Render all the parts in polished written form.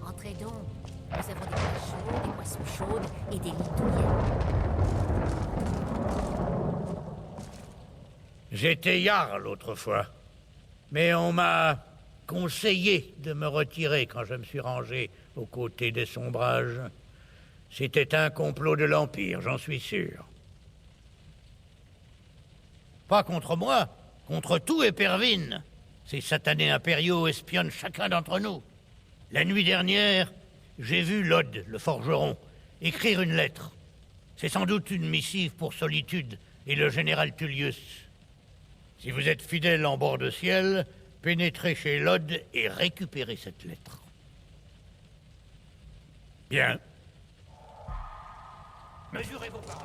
Entrez donc. Nous avons des plats chauds, des boissons chaudes et des lits douillets. J'étais jarl autrefois, mais on m'a conseillé de me retirer quand je me suis rangé aux côtés des sombrages. C'était un complot de l'Empire, j'en suis sûr. Pas contre moi, contre tout Épervine. Ces satanés impériaux espionnent chacun d'entre nous. La nuit dernière, j'ai vu Lod, le forgeron, écrire une lettre. C'est sans doute une missive pour Solitude et le général Tullius. Si vous êtes fidèle en bord de ciel, pénétrez chez Lod et récupérez cette lettre. Bien. Mesurez vos paroles.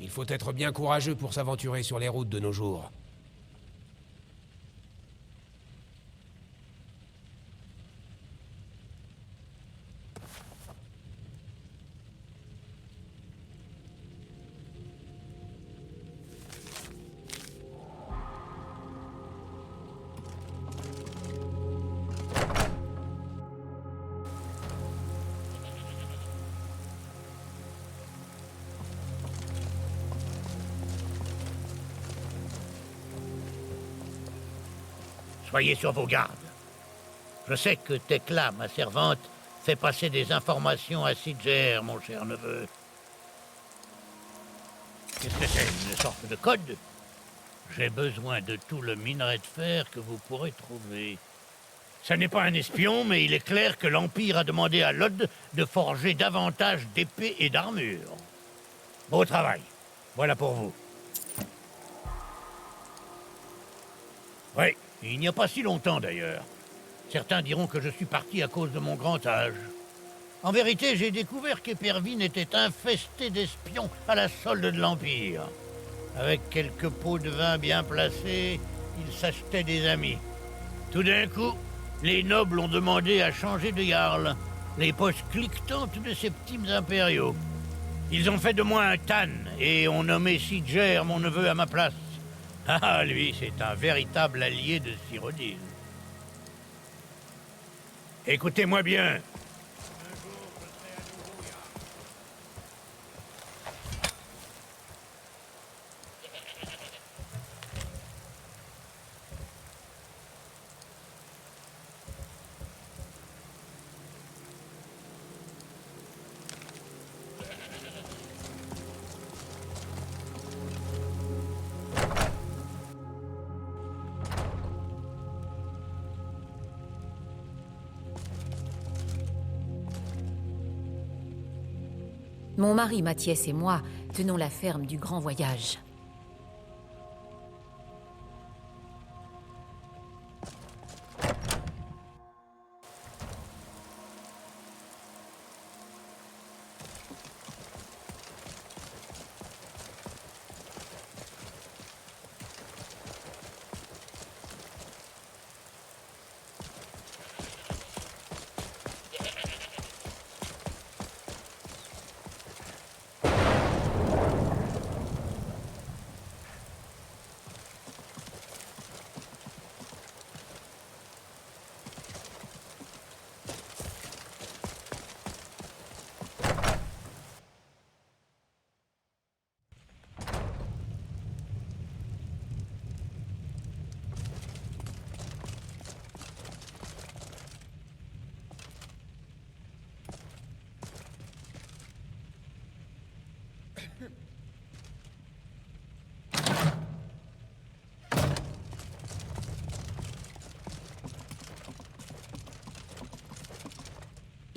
Il faut être bien courageux pour s'aventurer sur les routes de nos jours. Soyez sur vos gardes. Je sais que Tekla, ma servante, fait passer des informations à Sidger, mon cher neveu. Qu'est-ce que c'est? Une sorte de code? J'ai besoin de tout le minerai de fer que vous pourrez trouver. Ça n'est pas un espion, mais il est clair que l'Empire a demandé à Lod de forger davantage d'épées et d'armures. Beau travail. Voilà pour vous. Oui, il n'y a pas si longtemps d'ailleurs. Certains diront que je suis parti à cause de mon grand âge. En vérité, j'ai découvert qu'Épervine était infesté d'espions à la solde de l'Empire. Avec quelques pots de vin bien placés, ils s'achetaient des amis. Tout d'un coup, les nobles ont demandé à changer de jarl, les poches cliquetantes de ces petits impériaux. Ils ont fait de moi un Tan et ont nommé Sidger, mon neveu, à ma place. Ah, lui, c'est un véritable allié de Cyrodiil. Écoutez-moi bien. Mon mari Mathias et moi tenons la ferme du Grand Voyage.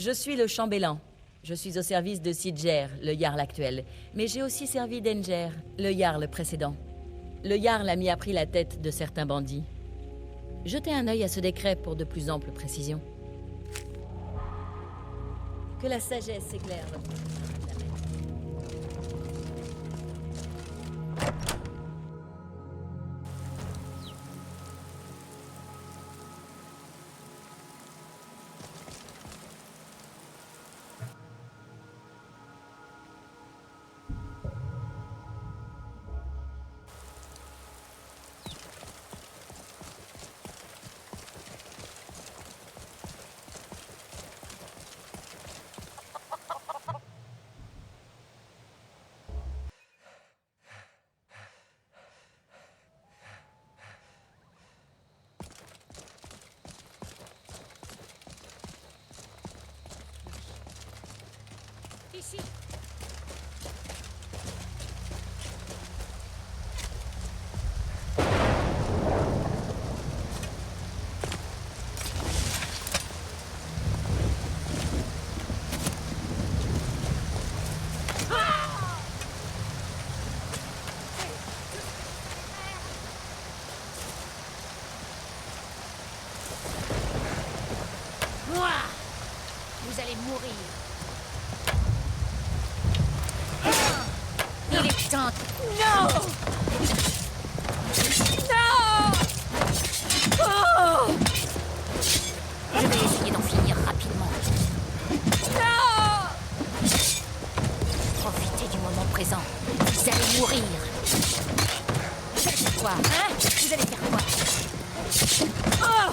Je suis le chambellan. Je suis au service de Sidger, le Jarl actuel. Mais j'ai aussi servi d'Enger, le Jarl précédent. Le Jarl a mis à prix la tête de certains bandits. Jetez un œil à ce décret pour de plus amples précisions. Que la sagesse éclaire votre... Ici. Moi, vous allez mourir. Il est temps. Non! Non! Oh! Je vais essayer d'en finir rapidement. Non! Profitez du moment présent. Vous allez mourir. Vous allez faire quoi, hein? Vous allez faire quoi? Oh!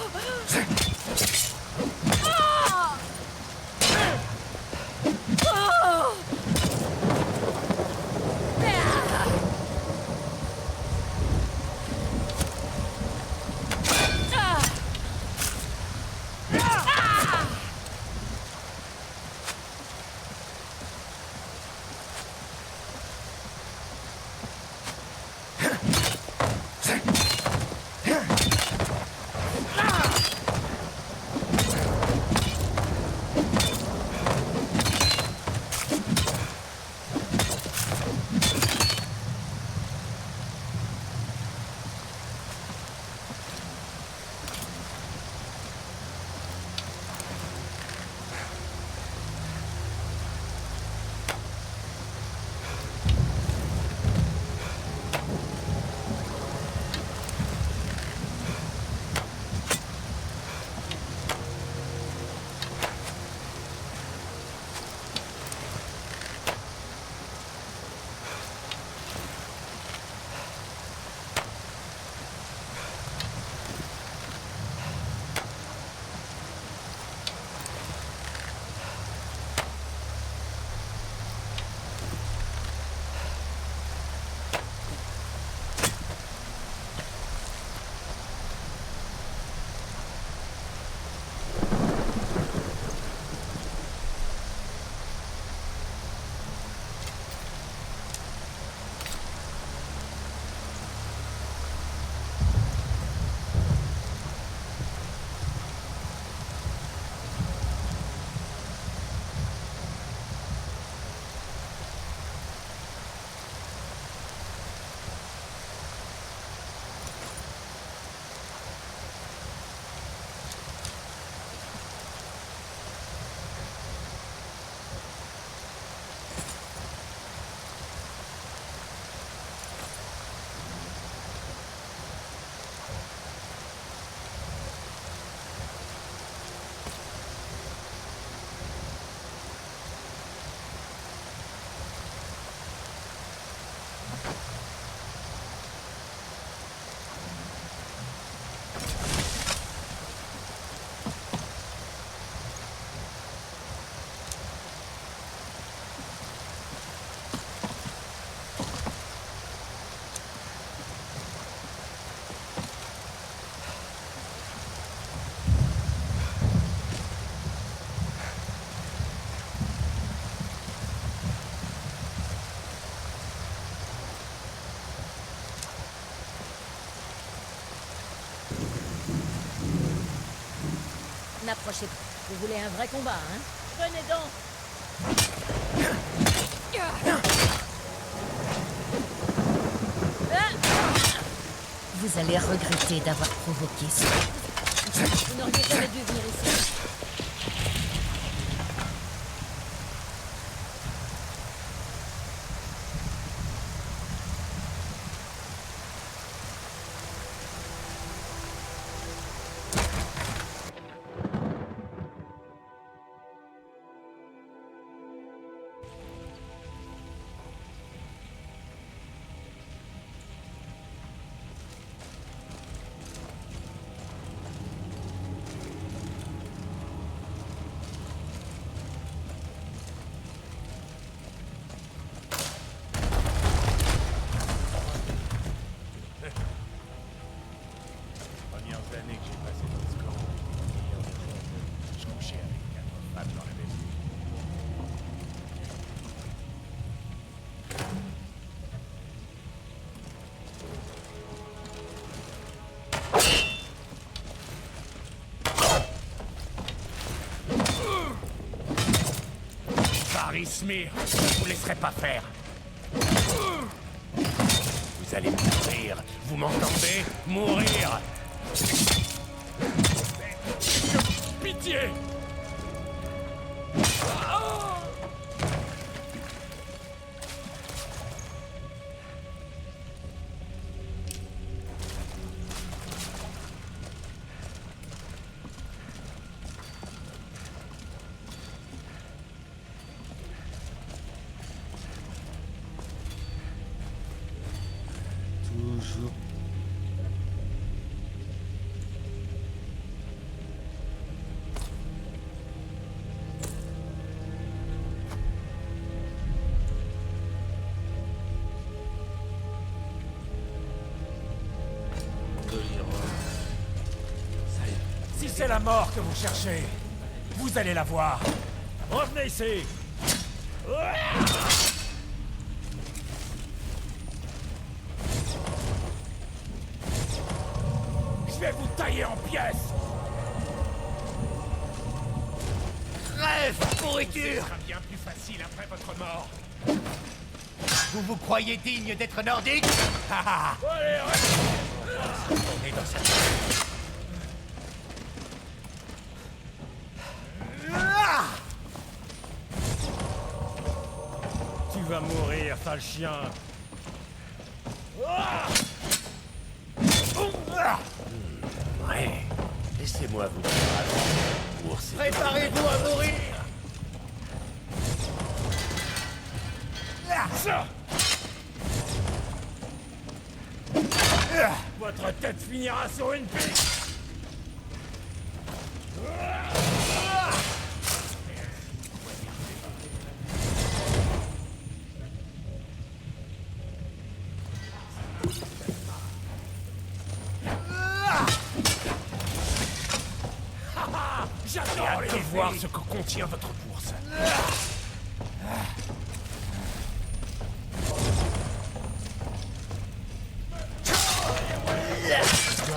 N'approchez pas. Vous voulez un vrai combat, hein? Venez donc. Vous allez regretter d'avoir provoqué ça. Vous n'auriez jamais dû venir ici. Années que j'ai passé dans ce camp, je couchais avec 4 femmes dans la maison. Paris Smir, je ne vous laisserai pas faire. Vous allez mourir, vous m'entendez? Mourir! Pitié! Toujours. Si c'est la mort que vous cherchez, vous allez la voir. Revenez ici. Je vais vous tailler en pièces. Rêve, pourriture! Ce sera bien plus facile après votre mort. Vous vous croyez digne d'être nordique? Allez, On est dans cette... tu vas mourir, sale chien. Ouais, laissez-moi vous dire avant. Ours est Préparez-vous à mourir! Ça. Votre tête finira sur une pique. J'ai hâte de voir ce que contient votre bourse.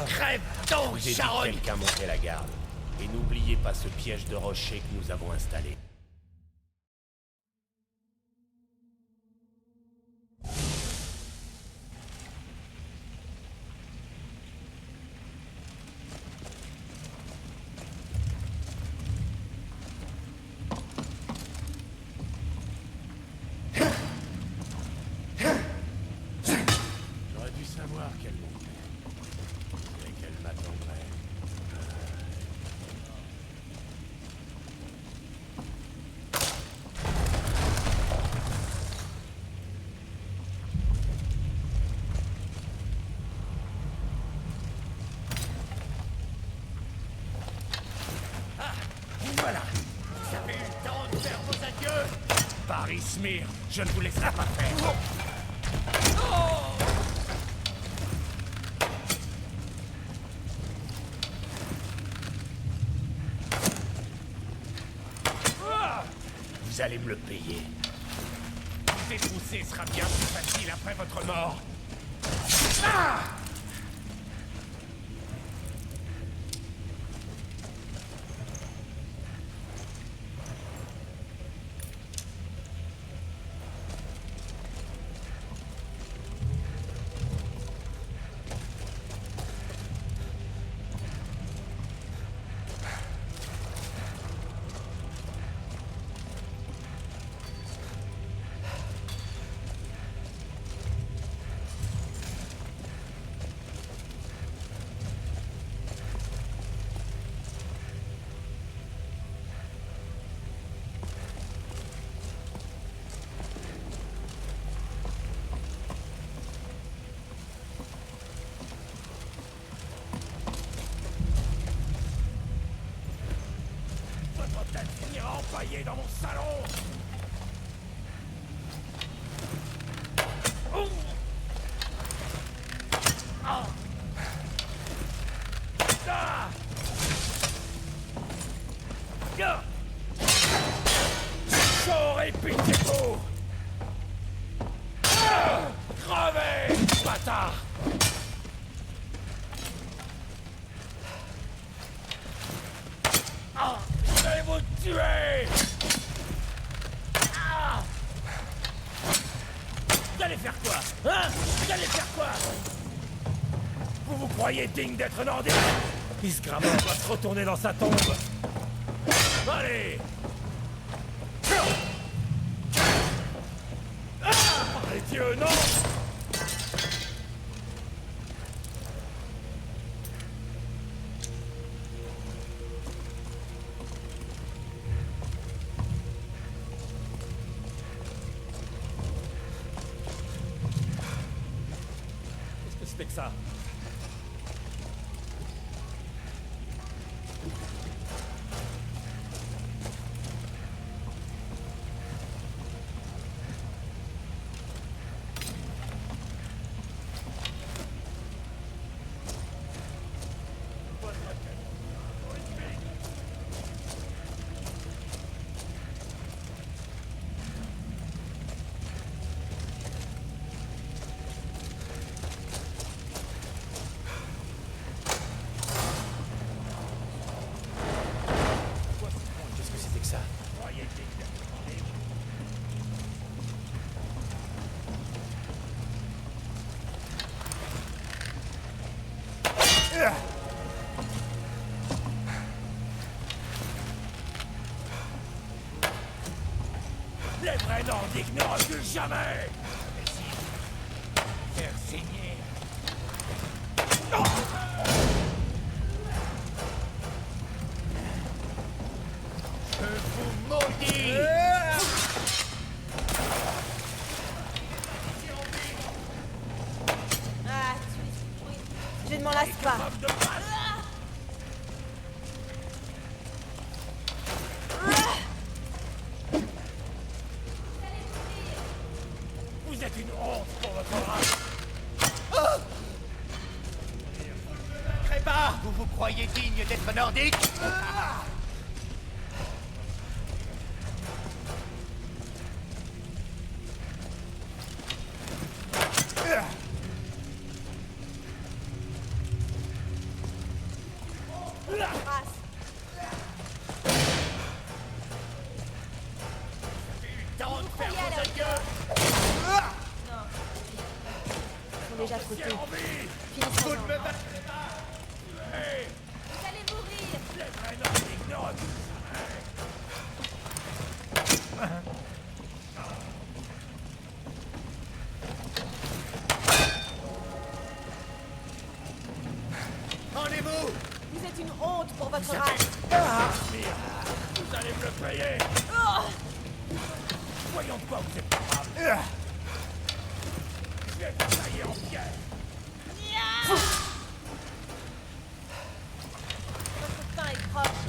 Crève donc, J'ai dit charogne! quelqu'un monter la garde. Et n'oubliez pas ce piège de rocher que nous avons installé. J'aurais dû savoir qu'elle montait. Et qu'elle m'attendrait. Voilà! Vous avez eu le temps de faire vos adieux! Paris Smir, je ne vous laisserai pas faire. Vous allez me le payer. Vous détrousser sera bien plus facile après votre mort. empaillé dans mon salon. J'aurais pitié de vous. Crevez, bâtard. Je vais vous tuer. Vous allez faire quoi? Hein? Vous allez faire quoi? Vous vous croyez digne d'être nordique? Isgramor doit se retourner dans sa tombe. Allez! Par les dieux, non! Qu'est-ce que c'était que ça? Qu'est-ce que c'était que ça? Les vrais nordiques ne reculent jamais! Faire saigner. Je vous maudis! Ah, tu... Je ne m'en lasse pas. De balle. Vous êtes une honte pour votre race! Crépa, vous vous croyez digne d'être nordique? Tant de faire vos adieux! Ils sont déjà trop Ciel tôt. en vie! Finissons. Vous ne me battrez pas! Hey! Vous allez mourir. Les vrais nordiques ne reculent Rendez-vous! Vous êtes une honte pour votre race. jamais! Vous allez me le payer! Voyons de quoi vous êtes capable! Je vais vous tailler en pierre! Votre pain est proche.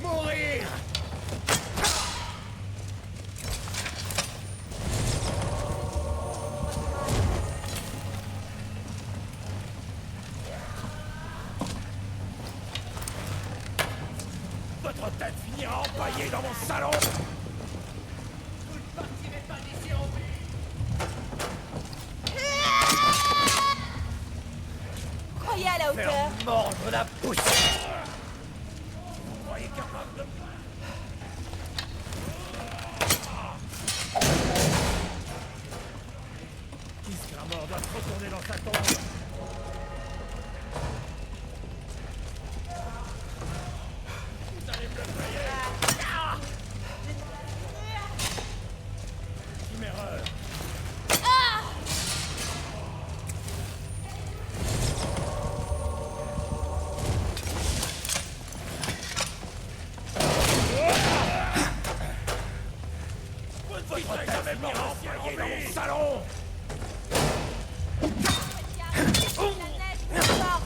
Mourir! Votre tête finira empaillée dans mon salon! Vous ne partirez pas d'ici en vie! Croyez à la hauteur. Faire mordre la poussière! Vous croyez capable de... Isgramor doit se retourner dans sa tombe! Vous allez me le payer! Chiméreux! Vous ne voudrez jamais me empaillé dans mon salon! La neige plus forte.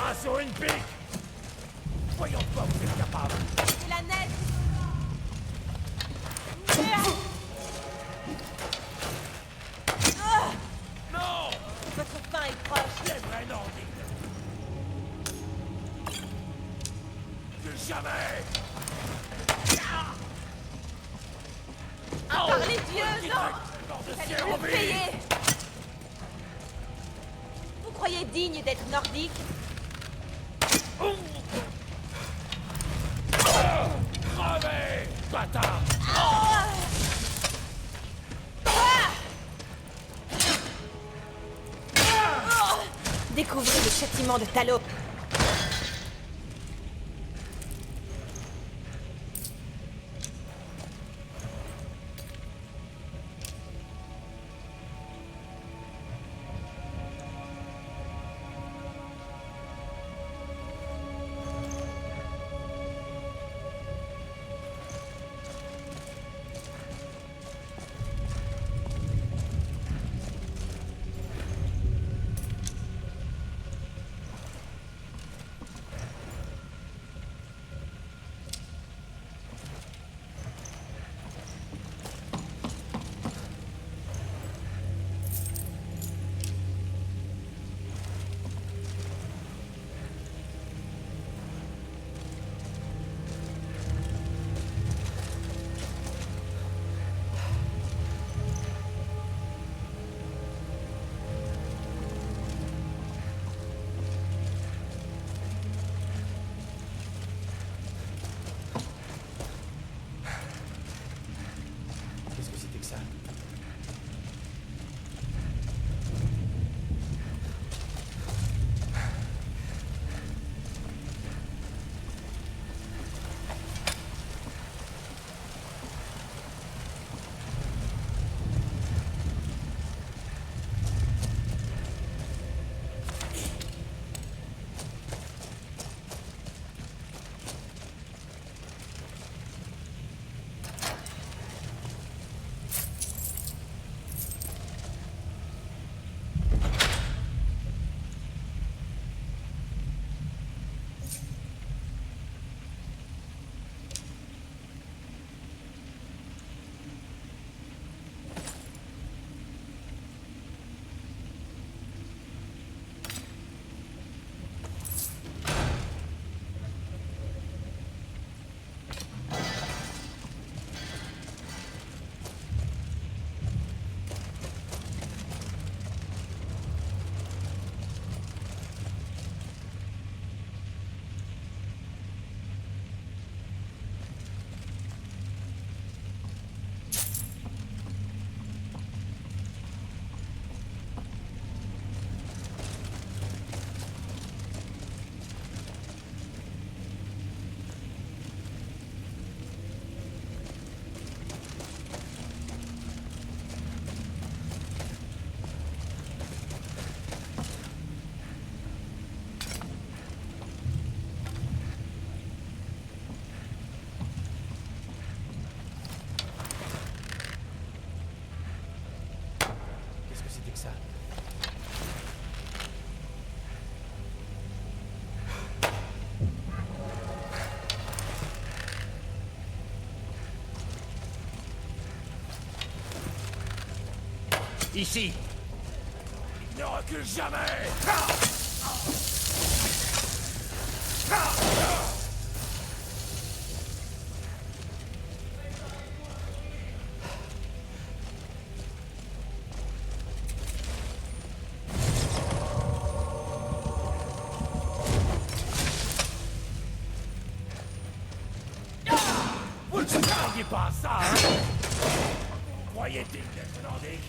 pas sur une pique! Voyons de quoi vous êtes capable! C'est la neige. Non! Votre fin est proche. Les vrais nordiques! Plus jamais! Par les dieux, non! Bord de Vous allez ciel me en le vie! payer. Vous croyez digne d'être nordique? Crevez! Bâtard! Découvrez le châtiment de Talo. Qu'est-ce que c'était que ça? Qu'est-ce que c'était que ça? Ici. Ne recule jamais! Vous ne s'attendiez pas à ça, hein? Vous croyez digne d'être nordique?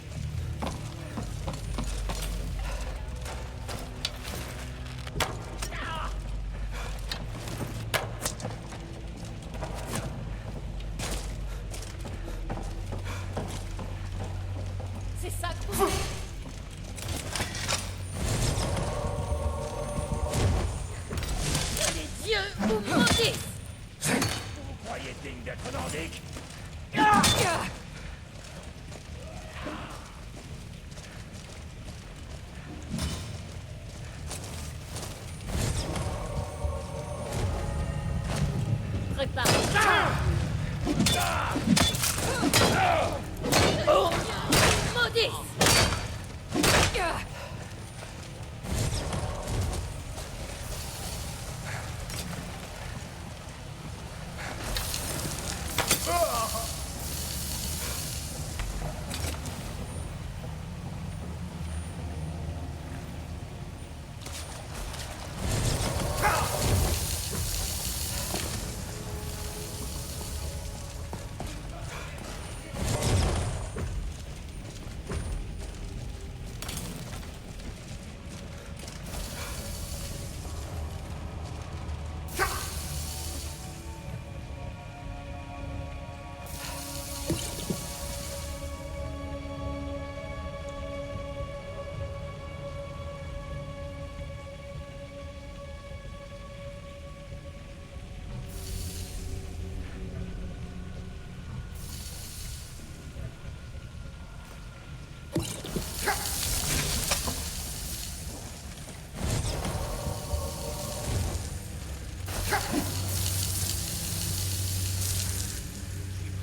C'est ça que vous... Que les dieux vous maudissent! Vous croyez digne d'être nordique? prépare. Maudit!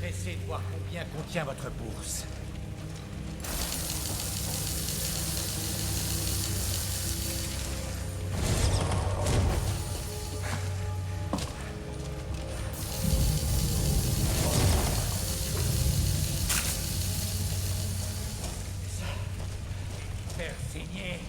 Pressé de voir combien contient votre bourse. Faire signer.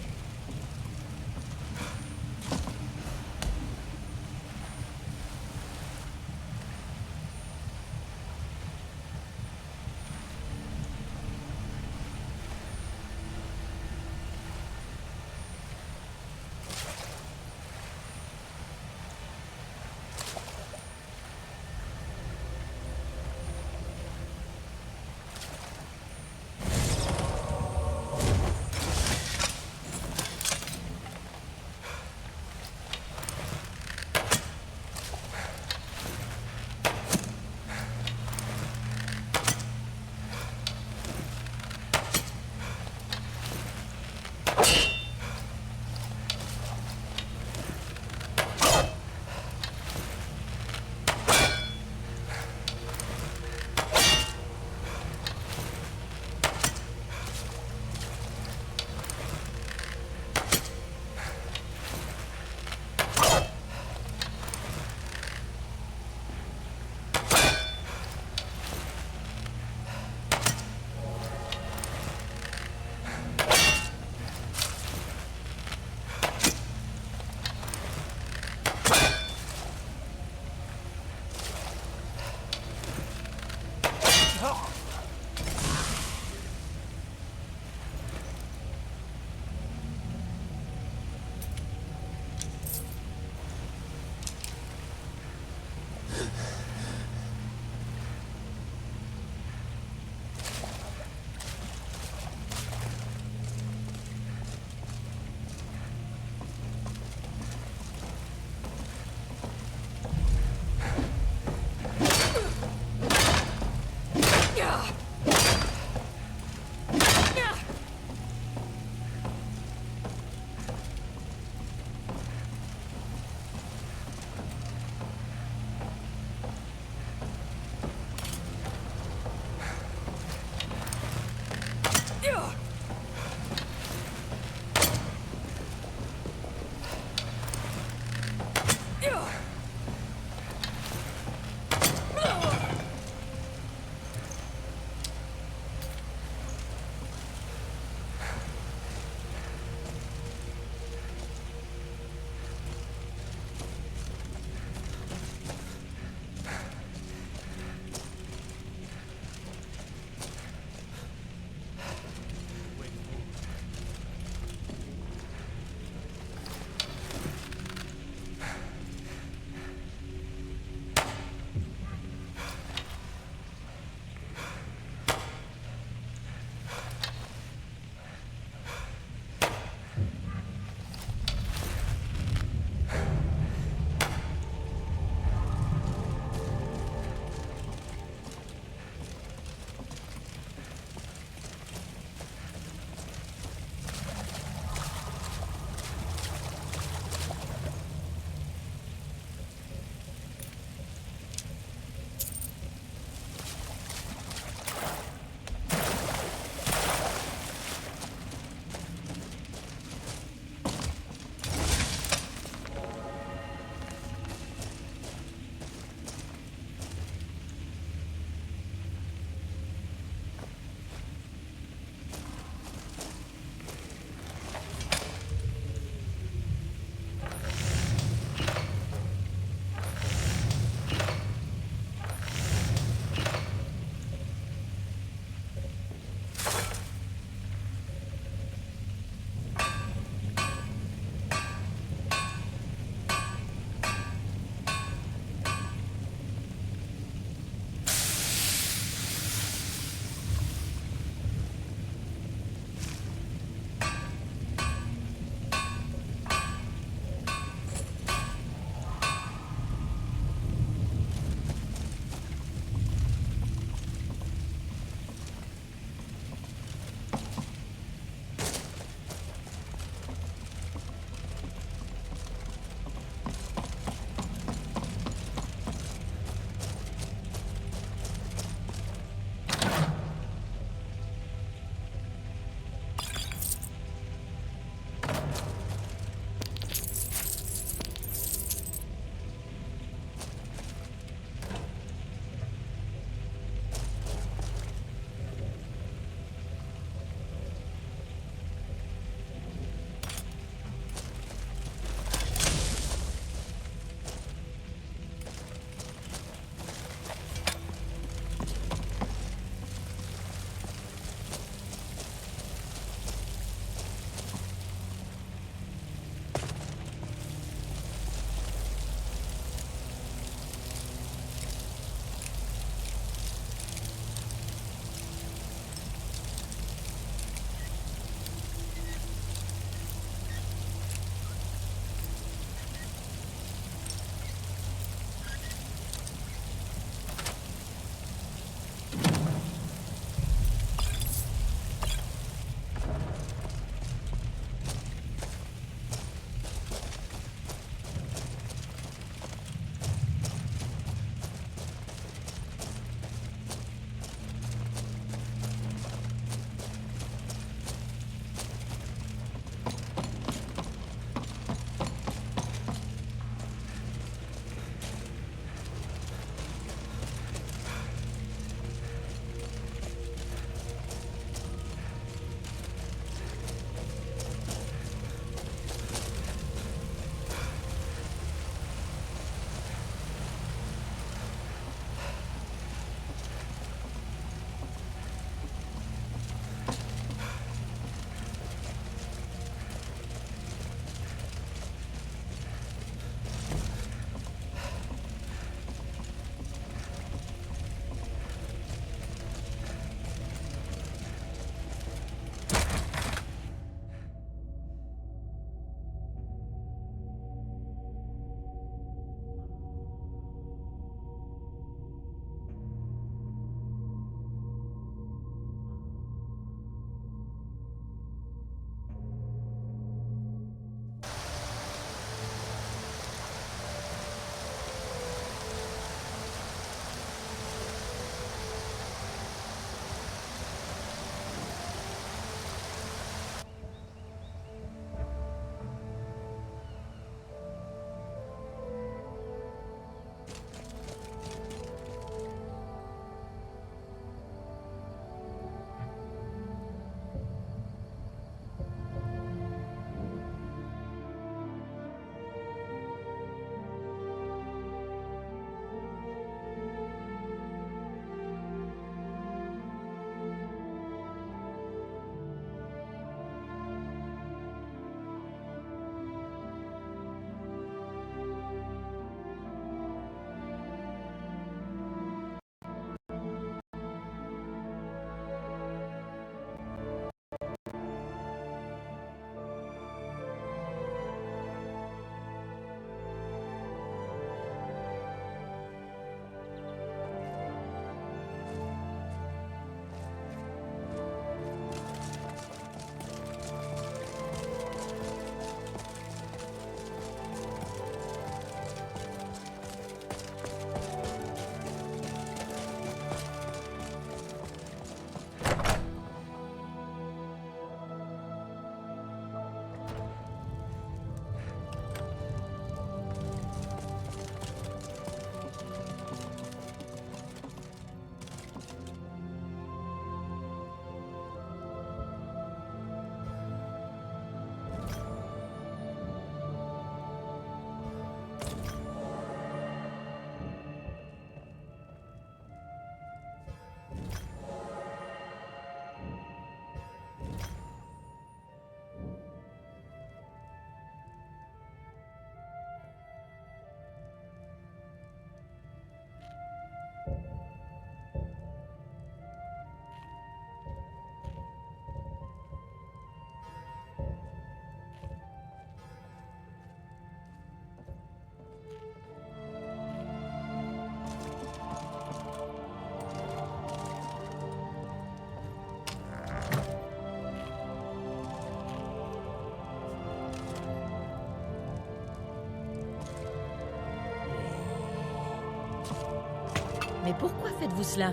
Mais pourquoi faites-vous cela?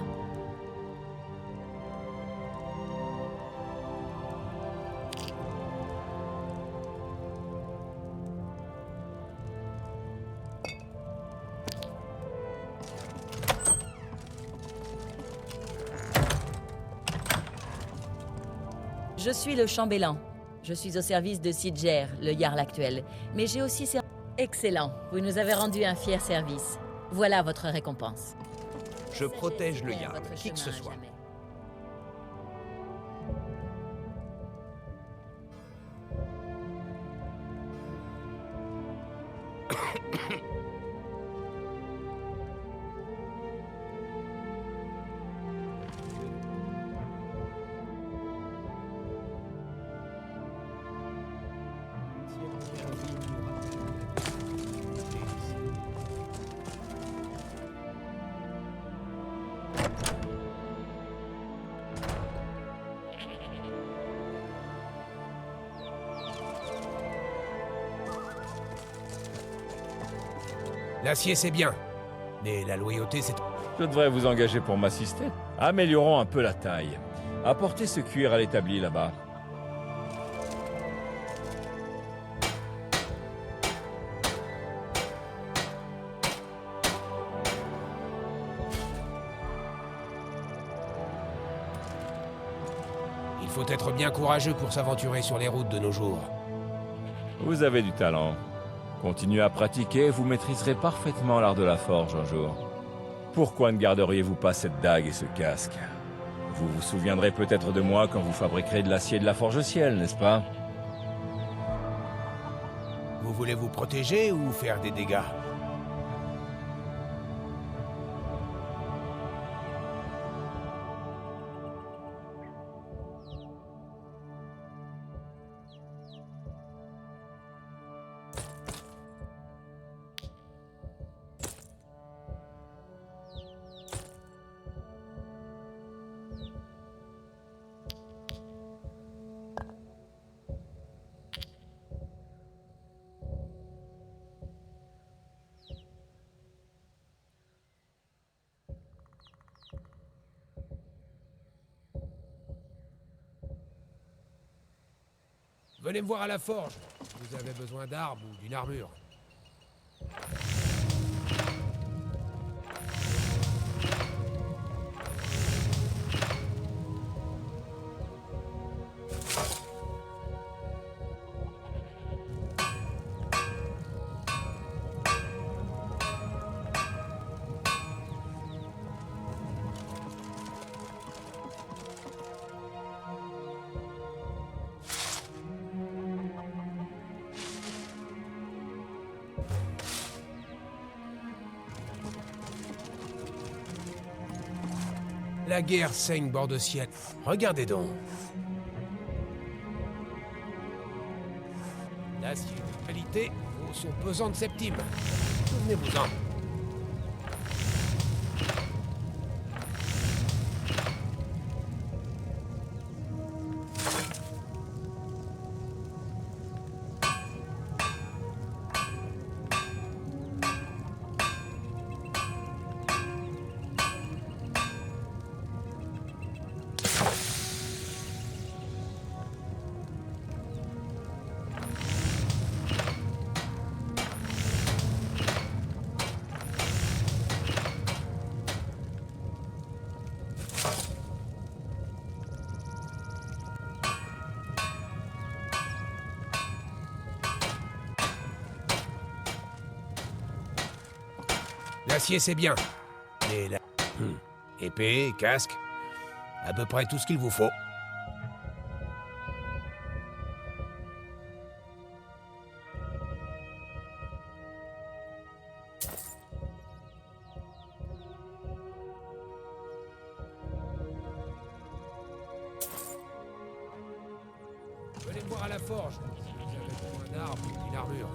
Je suis le chambellan. Je suis au service de Sidger, le Jarl actuel. Mais j'ai aussi servi... Excellent. Vous nous avez rendu un fier service. Voilà votre récompense. Je protège le Sagesse Jarl, votre qui que ce chemin à soit. jamais. L'acier, c'est bien. Mais la loyauté, c'est... Je devrais vous engager pour m'assister. Améliorons un peu la taille. Apportez ce cuir à l'établi là-bas. Il faut être bien courageux pour s'aventurer sur les routes de nos jours. Vous avez du talent. Continuez à pratiquer, vous maîtriserez parfaitement l'art de la forge un jour. Pourquoi ne garderiez-vous pas cette dague et ce casque? Vous vous souviendrez peut-être de moi quand vous fabriquerez de l'acier de la forge ciel, n'est-ce pas? Vous voulez vous protéger ou faire des dégâts? Venez me voir à la forge. Vous avez besoin d'armes ou d'une armure. La guerre saigne bord de ciel. Regardez donc. L'acier de qualité vaut son pesant de septime. Souvenez-vous-en. L'acier, c'est bien. Mais la... Épée, casque, à peu près tout ce qu'il vous faut. Venez me voir à la forge. Vous avez besoin d'armes ou d'une armure.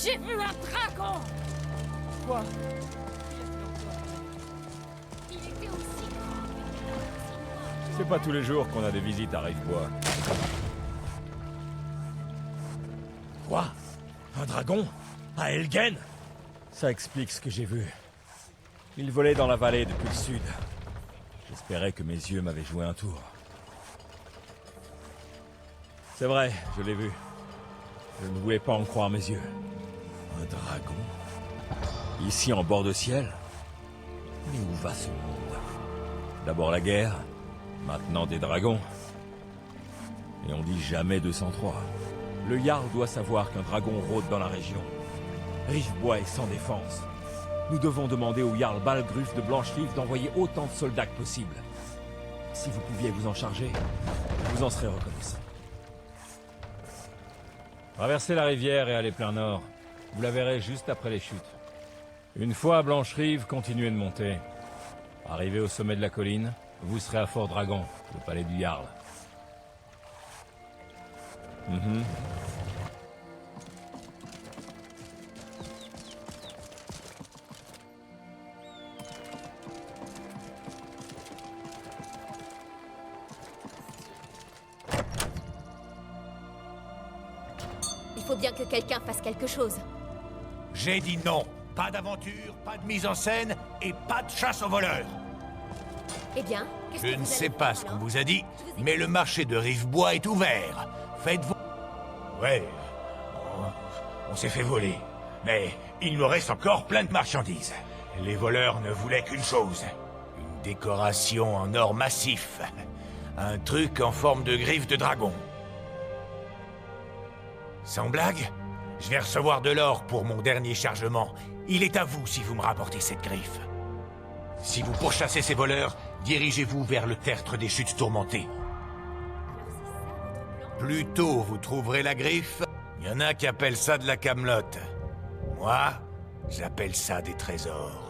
J'ai vu un dragon! Quoi? Il était aussi grand. C'est pas tous les jours qu'on a des visites à Rivebois. Quoi? Un dragon? À Elgen? Ça explique ce que j'ai vu. Il volait dans la vallée depuis le sud. J'espérais que mes yeux m'avaient joué un tour. C'est vrai, je l'ai vu. Je ne voulais pas en croire mes yeux. Un dragon? Ici en bord de ciel? Mais où va ce monde? D'abord la guerre, maintenant des dragons. Et on dit jamais 203. Le Jarl doit savoir qu'un dragon rôde dans la région. Rivebois est sans défense. Nous devons demander au Jarl Balgruf de Blanchelive d'envoyer autant de soldats que possible. Si vous pouviez vous en charger, vous en serez reconnaissant. Traversez la rivière et allez plein nord. Vous la verrez juste après les chutes. Une fois à Blancherive, continuez de monter. Arrivé au sommet de la colline, vous serez à Fort Dragon, le palais du Jarl. Il faut bien que quelqu'un fasse quelque chose. J'ai dit non. Pas d'aventure, pas de mise en scène et pas de chasse aux voleurs. Eh bien, qu'est-ce que Je vous ne allez sais faire, pas ce qu'on alors? vous a dit, mais le marché de Rivebois est ouvert. Faites-vous... Ouais, on s'est fait voler. Mais il nous reste encore plein de marchandises. Les voleurs ne voulaient qu'une chose. Une décoration en or massif. Un truc en forme de griffe de dragon. Sans blague, je vais recevoir de l'or pour mon dernier chargement. Il est à vous si vous me rapportez cette griffe. Si vous pourchassez ces voleurs, dirigez-vous vers le tertre des chutes tourmentées. Plus tôt vous trouverez la griffe, il y en a qui appellent ça de la camelote. Moi, j'appelle ça des trésors.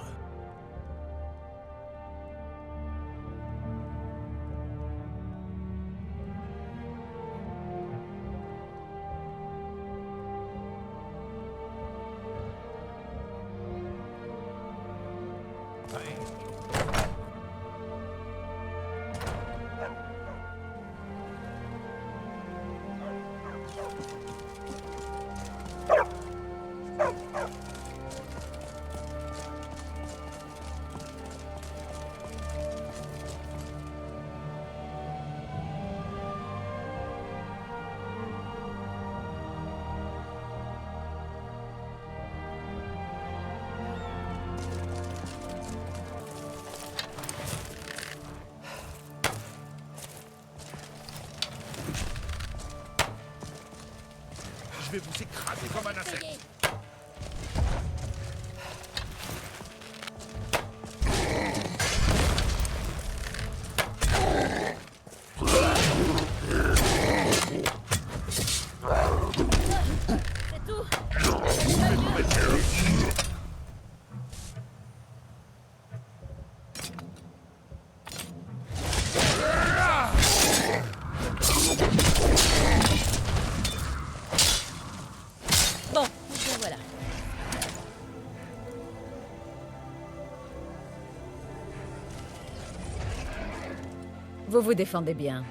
Je vais vous écraser comme un insecte. C'est tout. Bon, bien voilà. Vous vous défendez bien.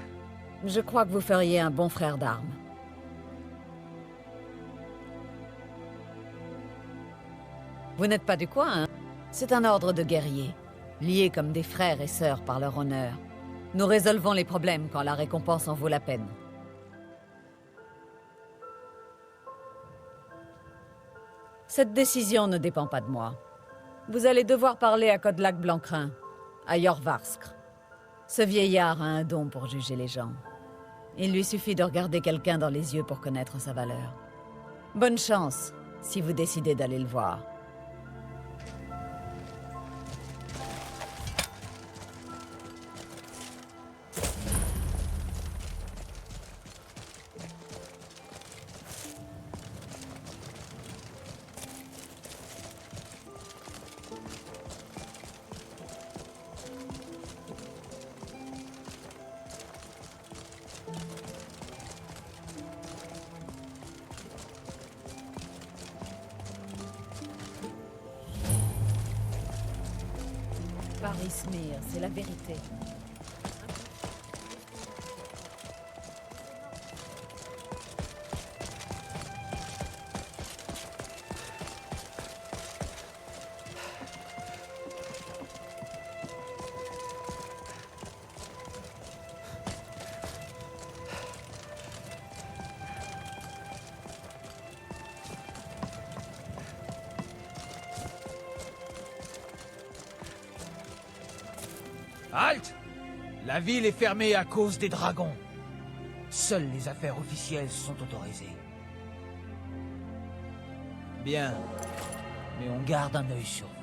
Je crois que vous feriez un bon frère d'armes. Vous n'êtes pas du coin, hein? C'est un ordre de guerriers, liés comme des frères et sœurs par leur honneur. Nous résolvons les problèmes quand la récompense en vaut la peine. Cette décision ne dépend pas de moi. Vous allez devoir parler à Kodlak Blancrin, à Jorvarskr. Ce vieillard a un don pour juger les gens. Il lui suffit de regarder quelqu'un dans les yeux pour connaître sa valeur. Bonne chance, si vous décidez d'aller le voir. Ismir, c'est la vérité. Halte! La ville est fermée à cause des dragons. Seules les affaires officielles sont autorisées. Bien. Mais on garde un œil sur vous.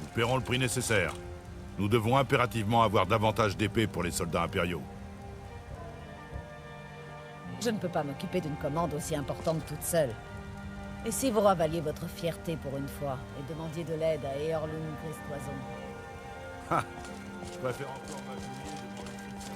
Nous paierons le prix nécessaire. Nous devons impérativement avoir davantage d'épées pour les soldats impériaux. Je ne peux pas m'occuper d'une commande aussi importante toute seule. Et si vous ravaliez votre fierté pour une fois et demandiez de l'aide à Eorlund Gristoison? Ha! Je préfère encore m'appuyer devant le fils.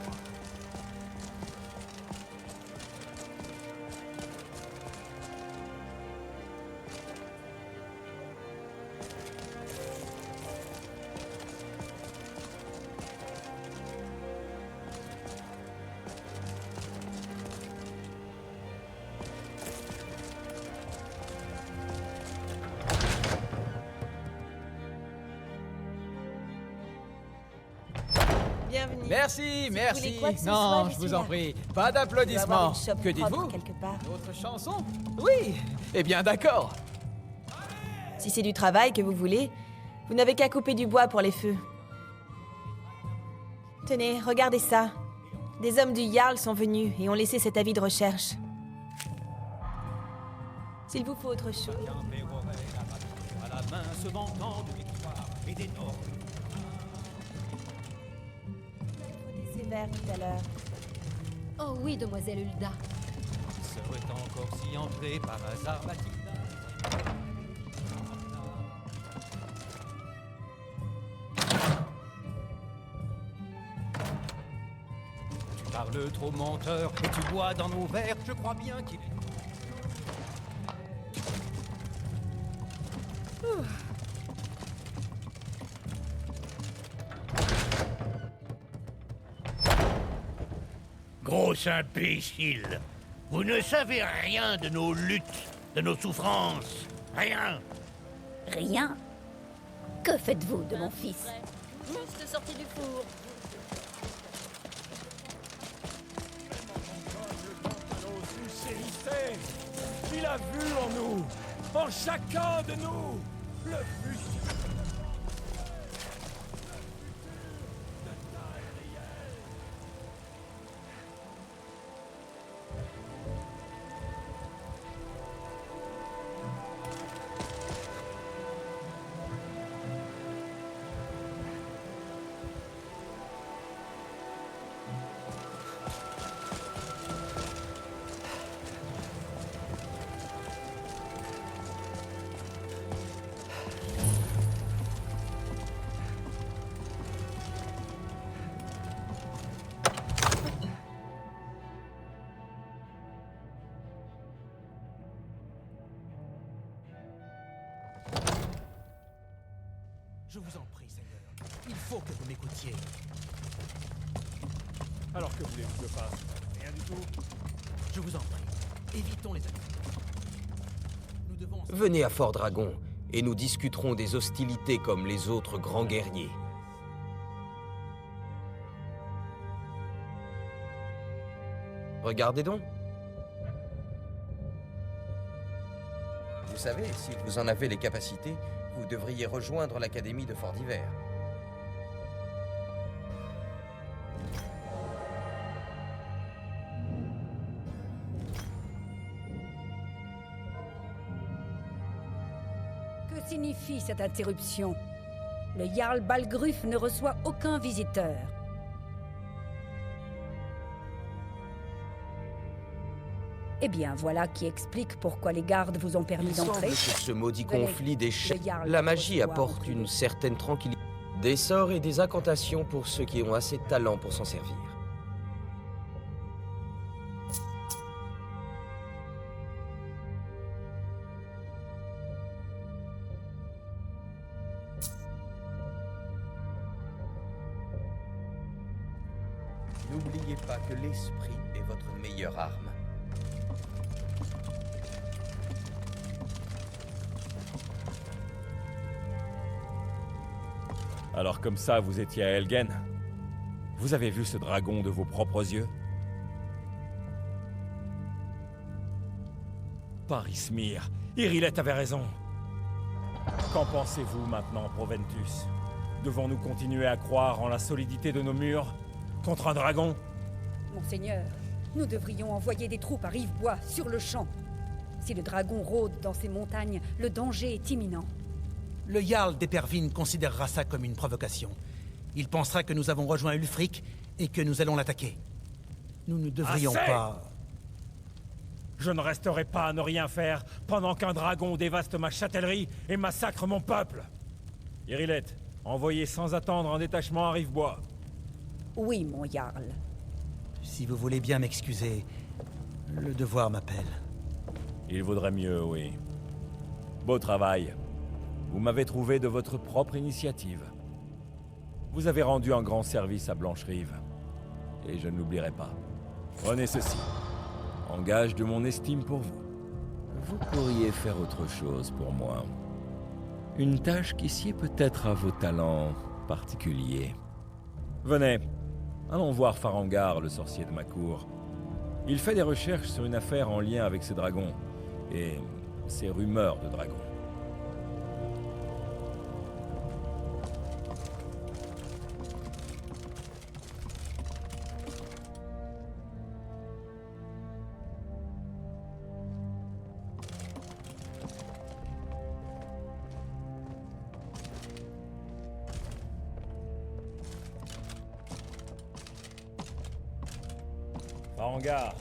Bienvenue. Merci, Si vous merci. voulez quoi que ce Non, soit, je je vous suis en là. prie. Pas Il doit y avoir d'applaudissements. une shop Que dites-vous? propre quelque part. D'autres chansons? Oui. Eh bien, d'accord. Si c'est du travail que vous voulez, vous n'avez qu'à couper du bois pour les feux. Tenez, regardez ça. Des hommes du Jarl sont venus et ont laissé cet avis de recherche. S'il vous faut autre chose. À la main se vantant de victoire et d'énormes. Des sévères tout à l'heure. Oh oui, demoiselle Hulda. Serait encore si entré par hasard Mathilda. Tu parles trop menteur et tu bois dans nos verres, je crois bien qu'il est... Gros imbécile! Vous ne savez rien de nos luttes, de nos souffrances. Rien! Rien. Que faites-vous de mon fils? Juste sorti du four. Nos sincérité. Il a vu en nous, en chacun de nous, le futur. Je vous en prie, Seigneur. Il faut que vous m'écoutiez. Alors que voulez-vous que je fasse? Rien du tout. Je vous en prie. Évitons les accidents. Nous devons... Venez à Fort Dragon, et nous discuterons des hostilités comme les autres grands guerriers. Regardez donc. Vous savez, si vous en avez les capacités, vous devriez rejoindre l'Académie de Fort d'Hiver. signifie cette interruption? Le Jarl Balgruf ne reçoit aucun visiteur. Eh bien, voilà qui explique pourquoi les gardes vous ont permis Il semble d'entrer. que ce maudit Venez, conflit déchaîne. le Jarl La magie reçoit apporte entre une nous. certaine tranquillité. Des sorts et des incantations pour ceux qui ont assez de talent pour s'en servir. N'oubliez pas que l'esprit est votre meilleure arme. Alors comme ça, vous étiez à Elgen? Vous avez vu ce dragon de vos propres yeux? Parismir, Irilette avait raison. Qu'en pensez-vous maintenant, Proventus? Devons-nous continuer à croire en la solidité de nos murs contre un dragon? Monseigneur, nous devrions envoyer des troupes à Rivebois, sur le champ. Si le dragon rôde dans ces montagnes, le danger est imminent. Le Jarl d'Epervine considérera ça comme une provocation. Il pensera que nous avons rejoint Ulfric et que nous allons l'attaquer. Nous ne devrions Assez! pas... Je ne resterai pas à ne rien faire pendant qu'un dragon dévaste ma châtellerie et massacre mon peuple. Irilette, envoyez sans attendre un détachement à Rivebois. Oui, mon Jarl. Si vous voulez bien m'excuser, le devoir m'appelle. Il vaudrait mieux, oui. Beau travail. Vous m'avez trouvé de votre propre initiative. Vous avez rendu un grand service à Blancherive. Et je ne l'oublierai pas. Prenez ceci. En gage de mon estime pour vous. Vous pourriez faire autre chose pour moi. Une tâche qui sied peut-être à vos talents particuliers. Venez, allons voir Farangar, le sorcier de ma cour. Il fait des recherches sur une affaire en lien avec ces dragons. Et ces rumeurs de dragons. Farangar,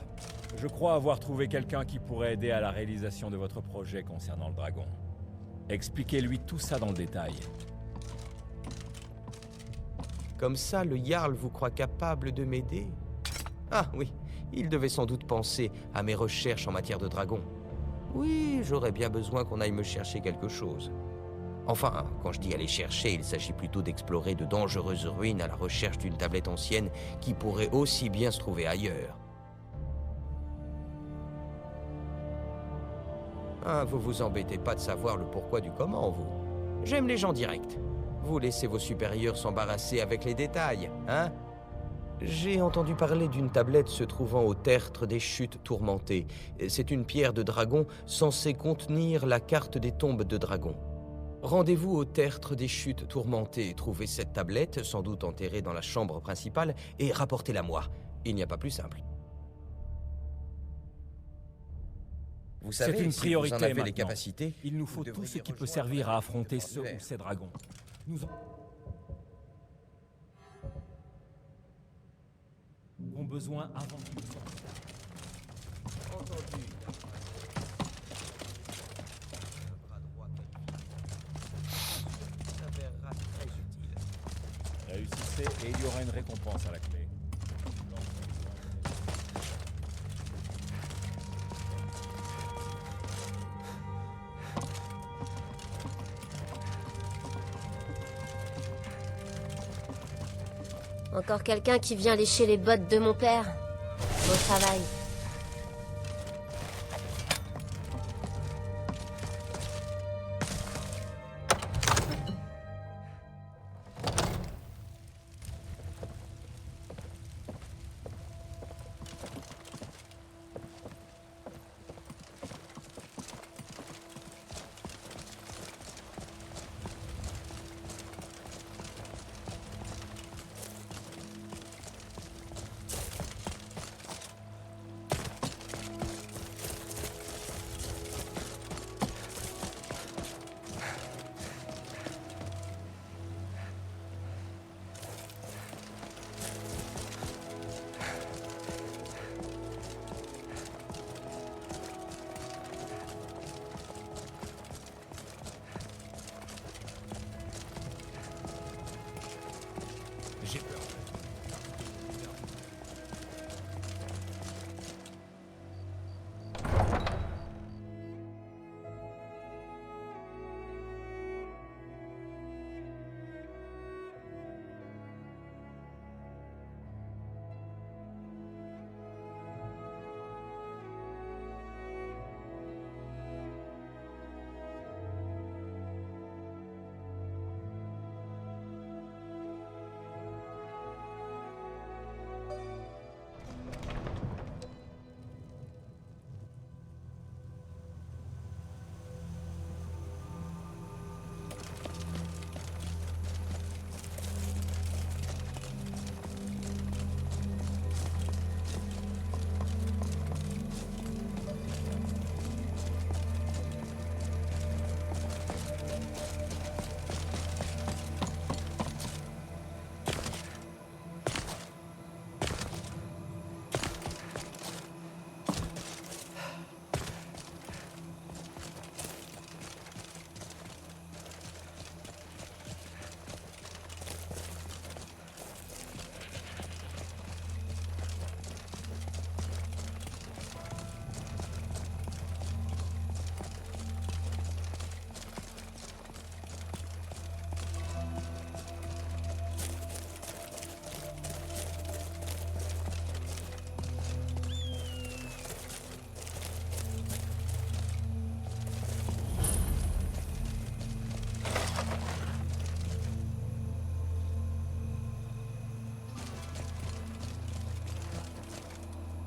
je crois avoir trouvé quelqu'un qui pourrait aider à la réalisation de votre projet concernant le dragon. Expliquez-lui tout ça dans le détail. Comme ça, le Jarl vous croit capable de m'aider? Ah oui, il devait sans doute penser à mes recherches en matière de dragons. Oui, j'aurais bien besoin qu'on aille me chercher quelque chose. Enfin, quand je dis aller chercher, il s'agit plutôt d'explorer de dangereuses ruines à la recherche d'une tablette ancienne qui pourrait aussi bien se trouver ailleurs. Ah, vous vous embêtez pas de savoir le pourquoi du comment, vous. J'aime les gens directs. Vous laissez vos supérieurs s'embarrasser avec les détails, hein? J'ai entendu parler d'une tablette se trouvant au tertre des chutes tourmentées. C'est une pierre de dragon censée contenir la carte des tombes de dragons. Rendez-vous au tertre des chutes tourmentées, trouvez cette tablette, sans doute enterrée dans la chambre principale, et rapportez-la moi. Il n'y a pas plus simple. Vous savez, C'est une si priorité vous en avez maintenant. les capacités, Il nous faut tout ce qui peut servir à affronter ce ou ces dragons. Nous avons besoin avant qu'ils soient. Entendu. S'avérera très utile. Réussissez et il y aura une récompense à la clé. Encore quelqu'un qui vient lécher les bottes de mon père. Beau travail. J'ai peur.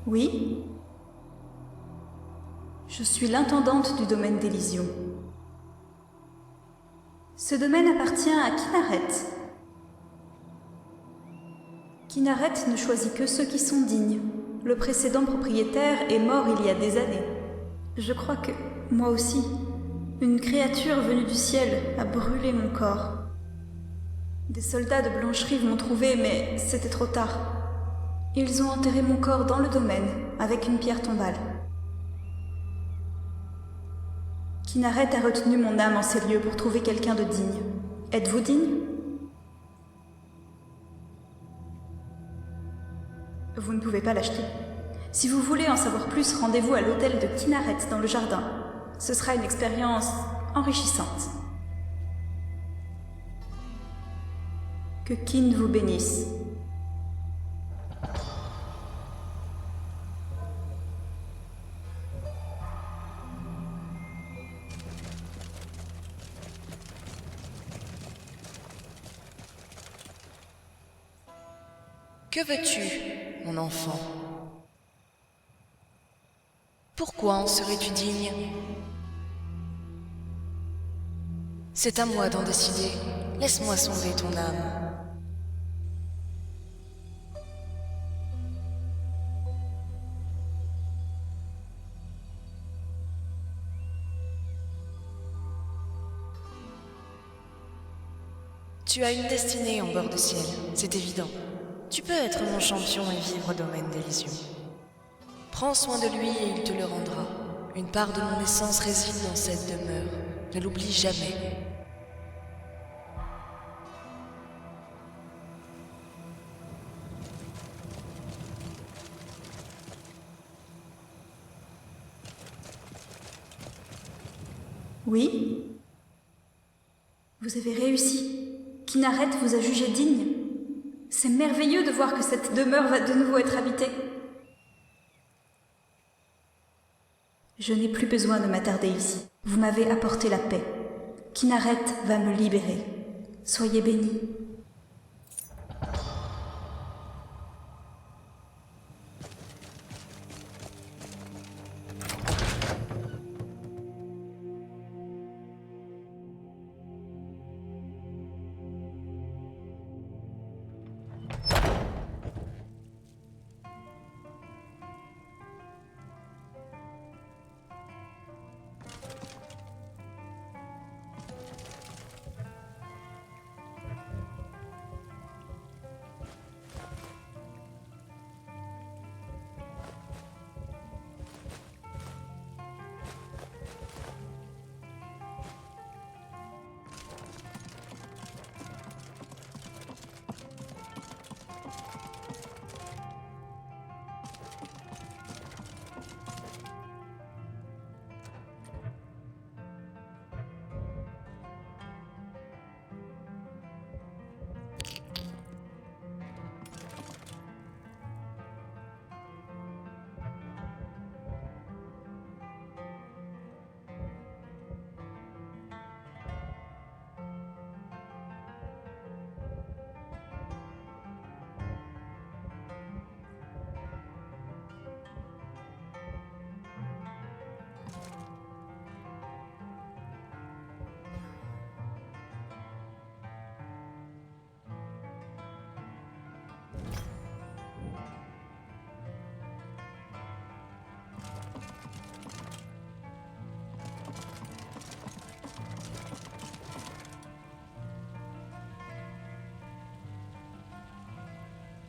Oui. Je suis l'intendante du domaine d'Elysion. Ce domaine appartient à Kynareth. Kynareth ne choisit que ceux qui sont dignes. Le précédent propriétaire est mort il y a des années. Je crois que, moi aussi, une créature venue du ciel a brûlé mon corps. Des soldats de Blancherive m'ont trouvé, mais c'était trop tard. Ils ont enterré mon corps dans le domaine, avec une pierre tombale. Kynareth a retenu mon âme en ces lieux pour trouver quelqu'un de digne. Êtes-vous digne? Vous ne pouvez pas l'acheter. Si vous voulez en savoir plus, rendez-vous à l'hôtel de Kynareth dans le jardin. Ce sera une expérience enrichissante. Que Kyn vous bénisse. Que veux-tu, mon enfant? Pourquoi en serais-tu digne? C'est à moi d'en décider. Laisse-moi sonder ton âme. Tu as une destinée en bord de ciel, c'est évident. Tu peux être mon champion et vivre au domaine d'Elysion. Prends soin de lui et il te le rendra. Une part de mon essence réside dans cette demeure. Ne l'oublie jamais. Oui? Vous avez réussi. Kynareth vous a jugé digne. C'est merveilleux de voir que cette demeure va de nouveau être habitée. Je n'ai plus besoin de m'attarder ici. Vous m'avez apporté la paix. Kynareth va me libérer. Soyez bénis.